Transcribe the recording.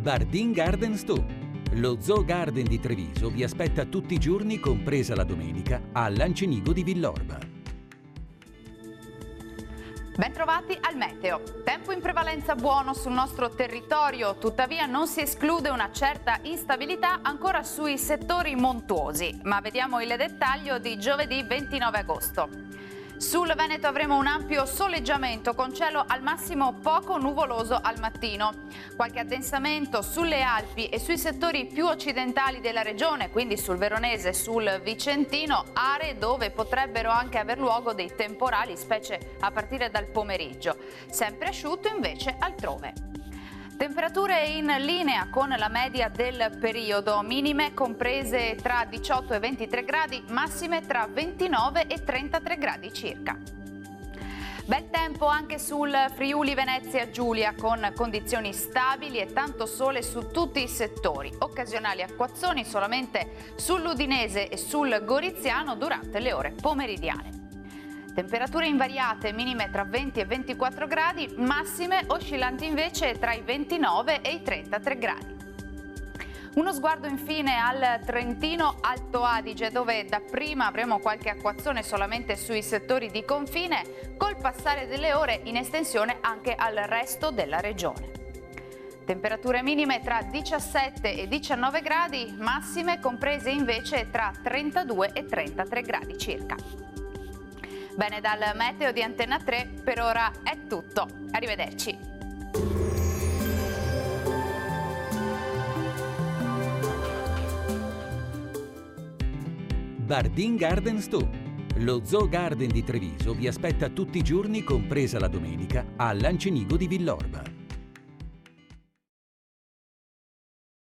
Bardin Garden Sto. Lo Zoo Garden di Treviso vi aspetta tutti i giorni, compresa la domenica, a Lancenigo di Villorba. Bentrovati al meteo. Tempo in prevalenza buono sul nostro territorio, tuttavia non si esclude una certa instabilità ancora sui settori montuosi, ma vediamo il dettaglio di giovedì 29 agosto. Sul Veneto avremo un ampio soleggiamento con cielo al massimo poco nuvoloso al mattino. Qualche addensamento sulle Alpi e sui settori più occidentali della regione, quindi sul Veronese e sul Vicentino, aree dove potrebbero anche aver luogo dei temporali, specie a partire dal pomeriggio. Sempre asciutto invece altrove. Temperature in linea con la media del periodo, minime comprese tra 18 e 23 gradi, massime tra 29 e 33 gradi circa. Bel tempo anche sul Friuli Venezia Giulia, con condizioni stabili e tanto sole su tutti i settori, occasionali acquazzoni solamente sull'Udinese e sul Goriziano durante le ore pomeridiane. Temperature invariate, minime tra 20 e 24 gradi, massime oscillanti invece tra i 29 e i 33 gradi. Uno sguardo infine al Trentino Alto Adige, dove dapprima avremo qualche acquazzone solamente sui settori di confine, col passare delle ore in estensione anche al resto della regione. Temperature minime tra 17 e 19 gradi, massime comprese invece tra 32 e 33 gradi circa. Bene, dal meteo di Antenna 3 per ora è tutto. Arrivederci. Bardin Garden Sto. Lo Zoo Garden di Treviso vi aspetta tutti i giorni, compresa la domenica, a Lancenigo di Villorba.